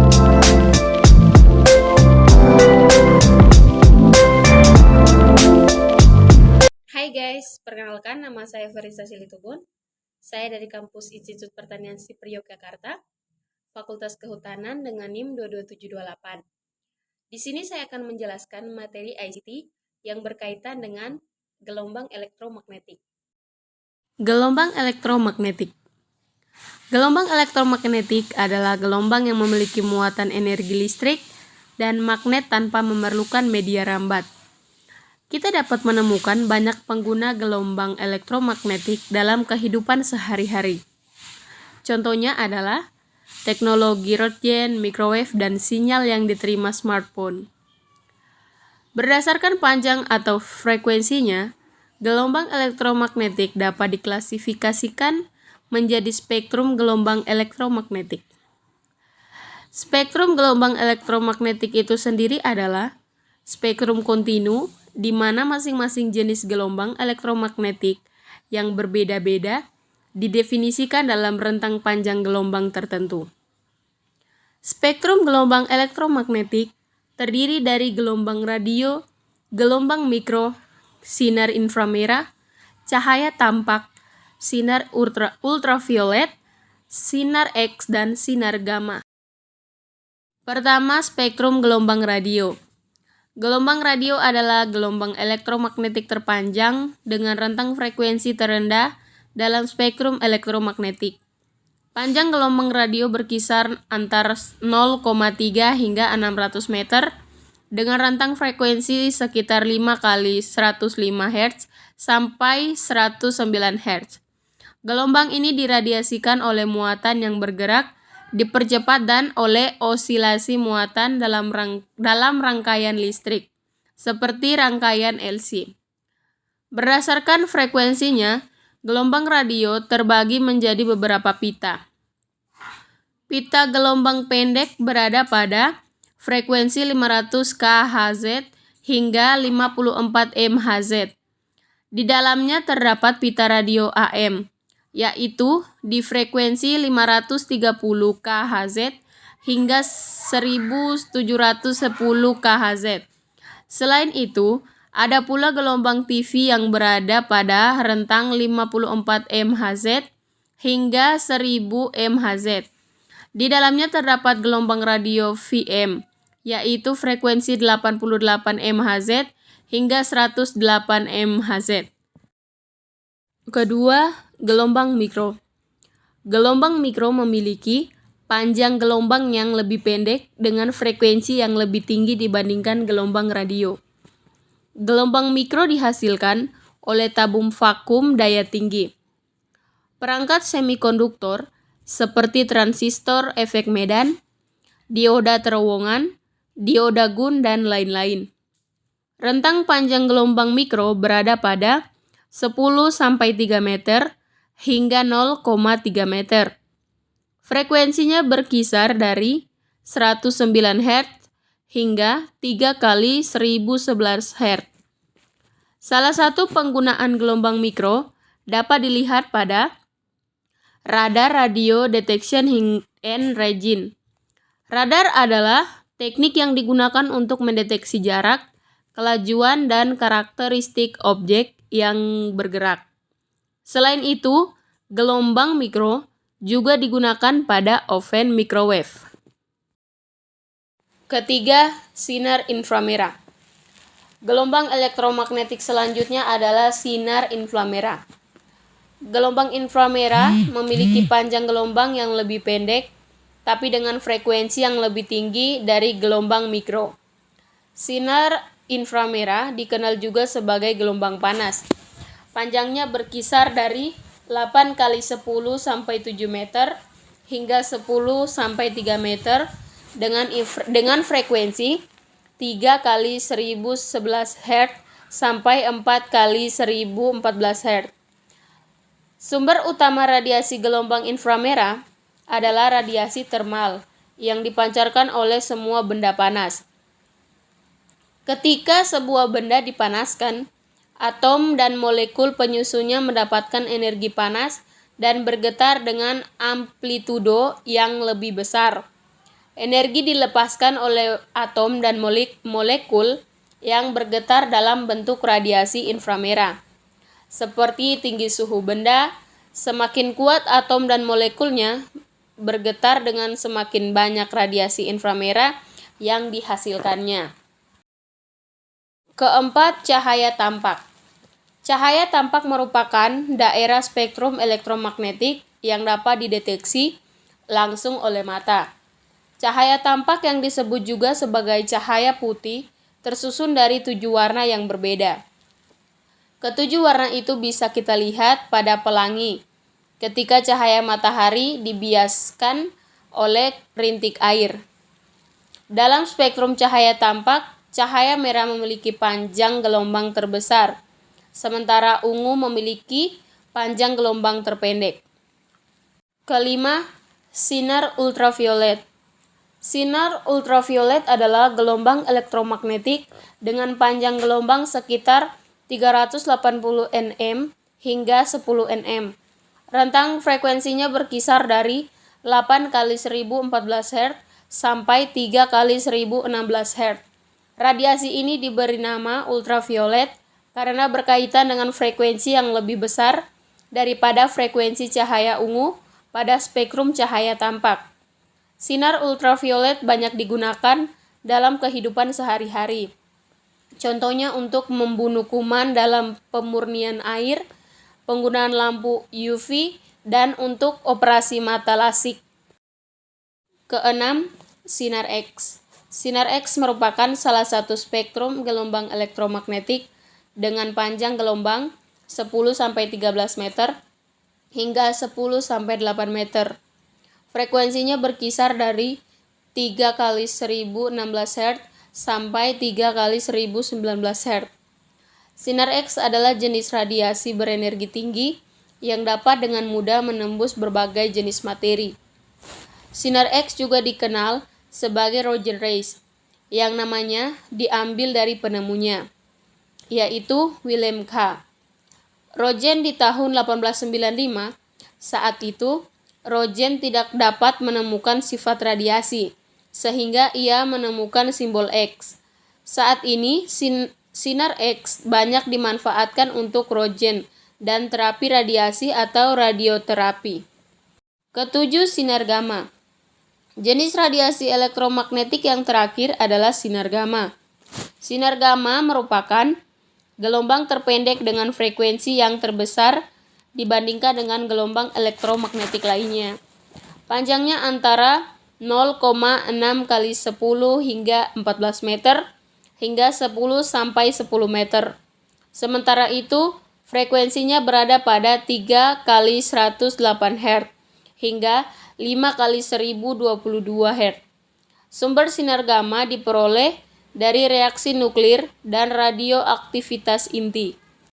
Hai guys, perkenalkan nama saya Farisa Silitubun. Saya dari kampus Institut Pertanian Sipri Yogyakarta, Fakultas Kehutanan dengan NIM 22728. Di sini saya akan menjelaskan materi ICT yang berkaitan dengan gelombang elektromagnetik. Gelombang elektromagnetik. Gelombang elektromagnetik adalah gelombang yang memiliki muatan energi listrik dan magnet tanpa memerlukan media rambat. Kita dapat menemukan banyak pengguna gelombang elektromagnetik dalam kehidupan sehari-hari. Contohnya adalah teknologi Röntgen, microwave, dan sinyal yang diterima smartphone. Berdasarkan panjang atau frekuensinya, gelombang elektromagnetik dapat diklasifikasikan menjadi spektrum gelombang elektromagnetik. Spektrum gelombang elektromagnetik itu sendiri adalah spektrum kontinu, di mana masing-masing jenis gelombang elektromagnetik yang berbeda-beda didefinisikan dalam rentang panjang gelombang tertentu. Spektrum gelombang elektromagnetik terdiri dari gelombang radio, gelombang mikro, sinar inframerah, cahaya tampak, sinar ultraviolet, sinar X, dan sinar gamma. Pertama, spektrum gelombang radio. Gelombang radio adalah gelombang elektromagnetik terpanjang dengan rentang frekuensi terendah dalam spektrum elektromagnetik. Panjang gelombang radio berkisar antara 0,3 hingga 600 meter dengan rentang frekuensi sekitar 5 kali 105 Hz sampai 109 Hz. Gelombang ini diradiasikan oleh muatan yang bergerak, dipercepat dan oleh osilasi muatan dalam rangkaian listrik, seperti rangkaian LC. Berdasarkan frekuensinya, gelombang radio terbagi menjadi beberapa pita. Pita gelombang pendek berada pada frekuensi 500 kHz hingga 54 MHz. Di dalamnya terdapat pita radio AM, yaitu di frekuensi 530 kHz hingga 1710 kHz. Selain itu, ada pula gelombang TV yang berada pada rentang 54 MHz hingga 1000 MHz. Di dalamnya terdapat gelombang radio VM, yaitu frekuensi 88 MHz hingga 108 MHz. Kedua, gelombang mikro. Gelombang mikro memiliki panjang gelombang yang lebih pendek dengan frekuensi yang lebih tinggi dibandingkan gelombang radio. Gelombang mikro dihasilkan oleh tabung vakum daya tinggi. Perangkat semikonduktor seperti transistor efek Medan, dioda terowongan, dioda Gun, dan lain-lain. Rentang panjang gelombang mikro berada pada 10-3 meter hingga 0,3 meter. Frekuensinya berkisar dari 109 Hz hingga 3 kali 1011 Hz. Salah satu penggunaan gelombang mikro dapat dilihat pada radar radio detection and ranging. Radar adalah teknik yang digunakan untuk mendeteksi jarak, kelajuan, dan karakteristik objek yang bergerak. Selain itu, gelombang mikro juga digunakan pada oven microwave. Ketiga, sinar inframerah. Gelombang elektromagnetik selanjutnya adalah sinar inframerah. Gelombang inframerah memiliki panjang gelombang yang lebih pendek, tapi dengan frekuensi yang lebih tinggi dari gelombang mikro. Sinar inframerah dikenal juga sebagai gelombang panas. Panjangnya berkisar dari 8 kali 10 sampai 7 meter hingga 10 sampai 3 meter dengan frekuensi 3 kali 1011 Hz sampai 4 kali 1014 Hz. Sumber utama radiasi gelombang inframerah adalah radiasi termal yang dipancarkan oleh semua benda panas. Ketika sebuah benda dipanaskan, atom dan molekul penyusunnya mendapatkan energi panas dan bergetar dengan amplitudo yang lebih besar. Energi dilepaskan oleh atom dan molekul yang bergetar dalam bentuk radiasi inframerah. Seperti tinggi suhu benda, semakin kuat atom dan molekulnya bergetar dengan semakin banyak radiasi inframerah yang dihasilkannya. Keempat, cahaya tampak. Cahaya tampak merupakan daerah spektrum elektromagnetik yang dapat dideteksi langsung oleh mata. Cahaya tampak yang disebut juga sebagai cahaya putih tersusun dari 7 warna yang berbeda. Ketujuh warna itu bisa kita lihat pada pelangi ketika cahaya matahari dibiaskan oleh rintik air. Dalam spektrum cahaya tampak, cahaya merah memiliki panjang gelombang terbesar, sementara ungu memiliki panjang gelombang terpendek. Kelima, sinar ultraviolet. Sinar ultraviolet adalah gelombang elektromagnetik dengan panjang gelombang sekitar 380 nm hingga 10 nm. Rentang frekuensinya berkisar dari 8 kali 1014 Hz sampai 3 kali 1016 Hz. Radiasi ini diberi nama ultraviolet karena berkaitan dengan frekuensi yang lebih besar daripada frekuensi cahaya ungu pada spektrum cahaya tampak. Sinar ultraviolet banyak digunakan dalam kehidupan sehari-hari. Contohnya untuk membunuh kuman dalam pemurnian air, penggunaan lampu UV, dan untuk operasi mata lasik. Keenam, sinar X. Sinar X merupakan salah satu spektrum gelombang elektromagnetik dengan panjang gelombang 10-13 meter hingga 10-8 meter. Frekuensinya berkisar dari 3 kali 1016 Hz sampai 3 kali 1019 Hz. Sinar X adalah jenis radiasi berenergi tinggi yang dapat dengan mudah menembus berbagai jenis materi. Sinar X juga dikenal sebagai Roentgen rays, yang namanya diambil dari penemunya, yaitu Wilhelm K. Roentgen di tahun 1895, saat itu Roentgen tidak dapat menemukan sifat radiasi, sehingga ia menemukan simbol X. Saat ini, sinar X banyak dimanfaatkan untuk Roentgen dan terapi radiasi atau radioterapi. Ketujuh, sinar gamma. Jenis radiasi elektromagnetik yang terakhir adalah sinar gamma. Sinar gamma merupakan gelombang terpendek dengan frekuensi yang terbesar dibandingkan dengan gelombang elektromagnetik lainnya. Panjangnya antara 0,6 kali 10 hingga 14 meter hingga 10 sampai 10 meter. Sementara itu, frekuensinya berada pada 3 kali 108 Hz hingga 5 kali 1022 Hz. Sumber sinar gamma diperoleh dari reaksi nuklir dan radioaktivitas inti.